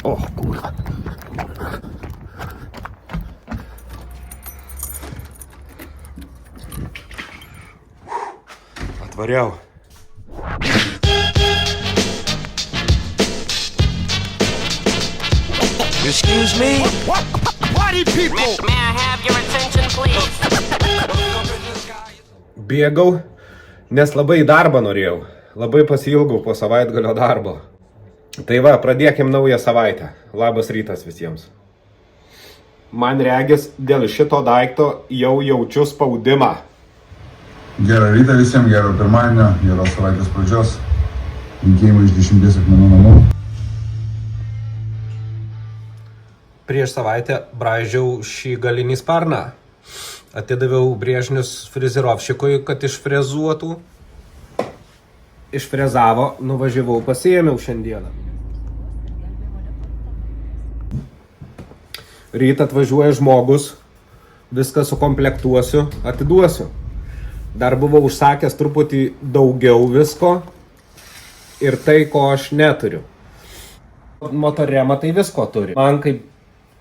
O, kurwa. Atvariau. Excuse me? Party people! May I have your attention, please? Bėgau, nes labai į darbą norėjau. Labai pasiilgau po savaitgalio darbo. Tai va, pradėkim naują savaitę. Labas rytas visiems. Man regis, dėl šito daikto jau jaučiu spaudimą. Gerą rytą visiems, gero pirmadienio, geros savaitės pradžios. Linkėjimai iš 10 akmenų namų. Prieš savaitę braižiau šį galinį sparną. Atidaviau brėžinius frizirovšikui, kad išfrezuotų. Išfrezavo, nuvažiavau, pasiėmiau šiandieną. Ryt atvažiuoja žmogus, viską sukomplektuosiu, atiduosiu. Dar buvau užsakęs truputį daugiau visko ir tai, ko aš neturiu. Motorema tai visko turi. Man kaip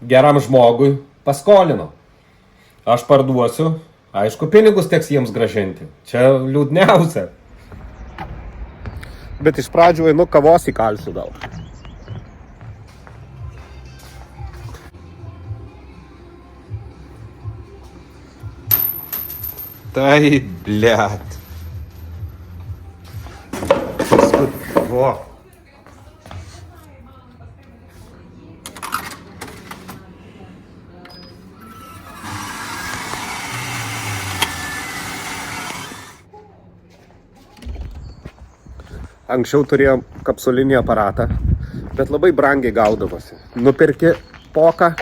geram žmogui paskolino. Aš parduosiu, aišku, pinigus teks jiems grąžinti. Čia liūdniausia. Bet iš pradžių einu kavos įkalsiu gal. Tai, bliat. Vo. Anksčiau turėjom kapsulinį aparatą, bet labai brangiai gaudavosi. Nupirki poką,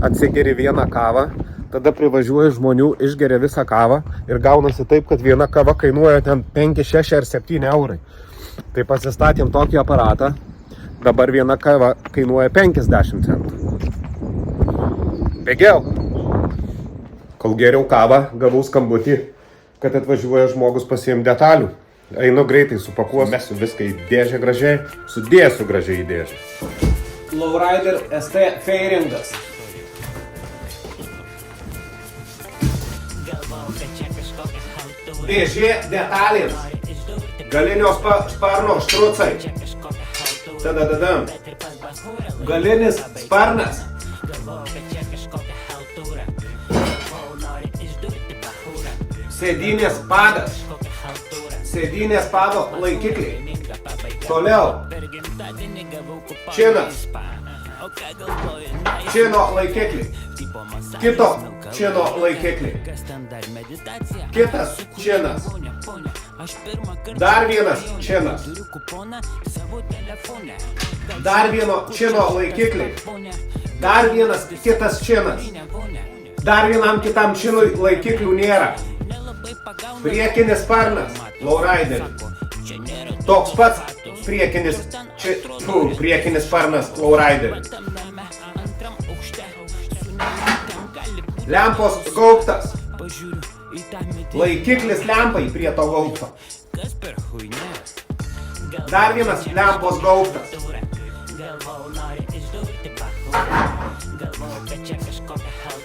atsigeri vieną kavą, tada privažiuoja žmonių, išgeria visą kavą ir gaunasi taip, kad viena kava kainuoja ten 5, 6 ar 7 eurai. Tai pasistatėm tokį aparatą, dabar viena kava kainuoja 50 centų. Pigiau. Kol geriau kavą, gavau skambutį, kad atvažiuoja žmogus pasiimti detalių. Einu greitai, supakuosiu, mesiu viską į dėžę gražiai, sudėsiu gražiai į dėžę. Lowrider ST Fairingas. Dėžė detalėms. Galinio sparno štrucai. Tadadadam. Galinis sparnas. Sėdynės padas. Sėdynės pado laikikliai. Toliau. Činas. Čino laikikliai. Kito čino laikikliai. Kitas činas. Dar vienas činas. Dar vieno čino laikikliai. Dar vienas kitas činas. Dar vienam kitam činui laikiklių nėra. Priekinis sparnas, lowrider. Toks pats priekinis sparnas, lowrider. Lempos gaubtas. Laikiklis lempai prie to gaubto. Dar vienas lempos gaubtas.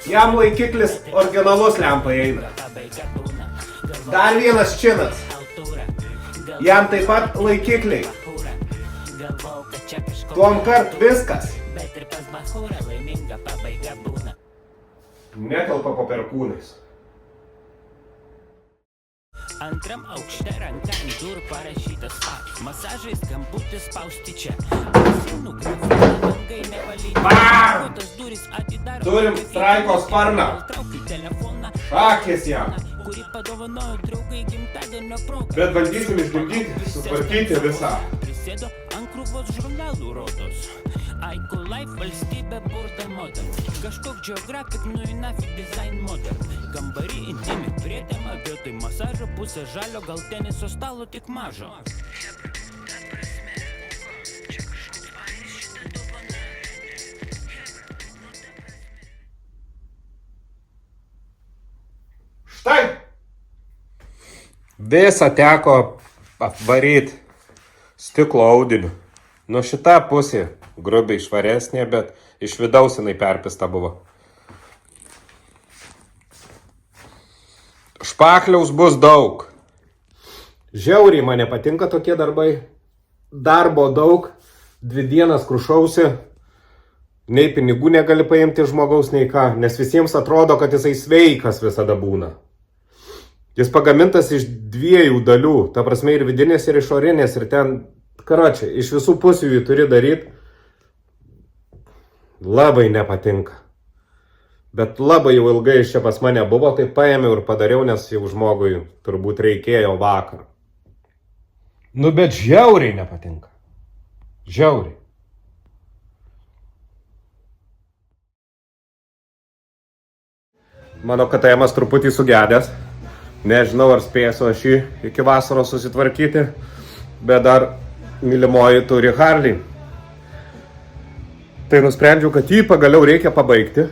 Jam laikiklis originalus lempai eina. Dar vienas činas. Jam taip pat laikikliai. Tuom kart viskas. Netelpa po perkūnais. Antram aukšte ranka ant durų parašytas A. Masažai skambutis spausti čia. Sienų grafina, langai nevalyti. Bam! Tas duris atidaro. Turim straiko sparną. Traukiu telefoną. Šakės jam. Kurį padovanojo draugai gimtadienio proga. Bet bandysim išguldyti, sutvarkyti visą. Prisėdo ant krūvos žurnalų rodos. Aiko Life valstybė burda modern. Kažkok geografik nuina fi design modern. Kambarį intimi prietema vietoj masažo, pusė žalio, gal teniso stalo tik mažo. Štai! Visą teko apvaryti Stiklo audiniu. Nu šita pusė grubiai švaresnė, bet iš vidaus jinai perpista buvo. Špakliaus bus daug. Žiauriai man nepatinka tokie darbai. Darbo daug. 2 dienas krušausi. Nei pinigų negali paimti žmogaus, nei ką. Nes visiems atrodo, kad jisai sveikas visada būna. Jis pagamintas iš 2 dalių. Ta prasme ir vidinės, ir išorinės. Ir ten, karočią, iš visų pusių jį turi daryti. Labai nepatinka. Bet labai jau ilgai iš čia pas mane buvo, tai paėmiau ir padariau, nes jau žmogui turbūt reikėjo vakar. Nu, bet žiauriai nepatinka. Žiauriai. Mano KTM-as truputį sugedęs. Nežinau, ar spėsiu aš jį iki vasaros susitvarkyti, bet dar mylimoji turi Harley. Tai nusprendžiau, kad jį pagaliau reikia pabaigti.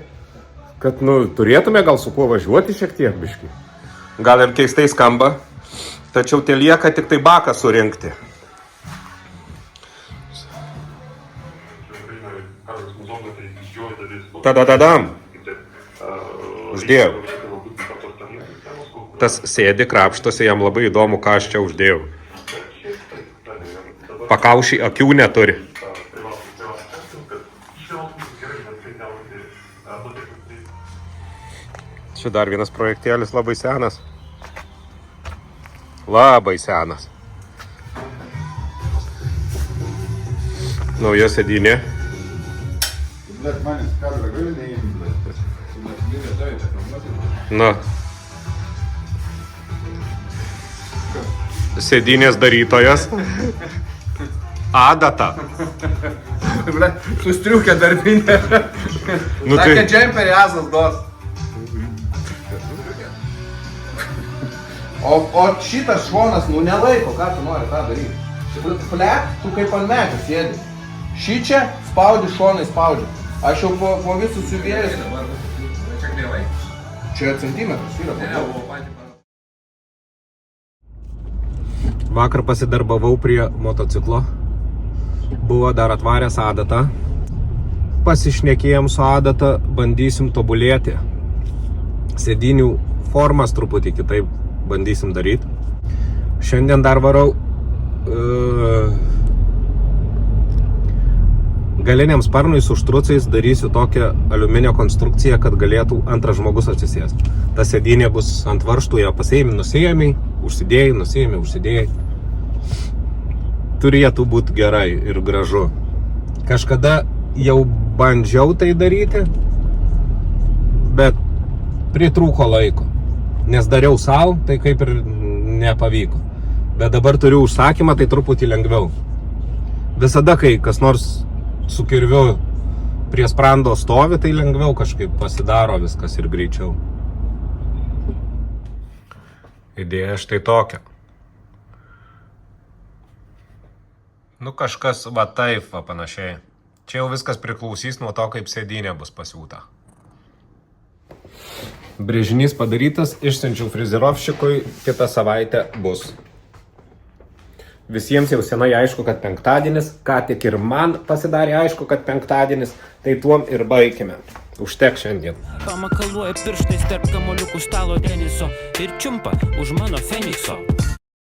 Kad, turėtume gal su kuo važiuoti šiek tiek biškį. Gal ir keistai skamba, tačiau te lieka tik tai baką surinkti. Tada-dadam. Uždėjau. Tas sėdi, krapštosi, jam labai įdomu, ką aš čia uždėjau. Pakaušį akių neturi. Čia dar vienas projektėlis labai senas. Labai senas. Nauja sėdynė. Na. Sėdynės darytojas. Adata. Sustriukė darbinė. Sakė, džemperį asas duos. O šitas šonas, nelaiko, ką tu nori tą daryti. Flet, tu kaip ant medžio sėdi. Šį čia spaudi, šonai spaudi. Aš jau po visų siuvėjus. Čia krėvai? Čia centimetras yra. Vakar pasidarbavau prie motociklo. Buvo dar atvaręs Adatą. Pasišnekėjom su Adata, bandysim tobulėti. Sėdinių formas truputį kitaip bandysim daryti. Šiandien dar varau galiniam sparnui su štrucais darysiu tokią aliuminio konstrukciją, kad galėtų antras žmogus atsisėsti. Ta sėdynė bus ant varžtų, ją pasiėmi, nusiėmei, užsidėjai, nusiėmei, užsidėjai. Turėtų būti gerai ir gražu. Kažkada jau bandžiau tai daryti, bet pritrūko laiko. Nes dariau savo, tai kaip ir nepavyko. Bet dabar turiu užsakymą, tai truputį lengviau. Visada, kai kas nors su kirviu prie sprando stovi, tai lengviau kažkaip pasidaro viskas ir greičiau. Idėja štai tokia. Kažkas va taip, va panašiai. Čia jau viskas priklausys nuo to, kaip sėdynė bus pasiūta. Brėžinys padarytas, išsiunčiau frizirovščikui, kitą savaitę bus. Visiems jau senai aišku, kad penktadienis, ką tik ir man pasidarė aišku, kad penktadienis, tai tuom ir baigime. Užtek šiandien. Pamakaluoja pirštais tarp kamoliukų stalo teniso ir čiumpa už mano fenikso.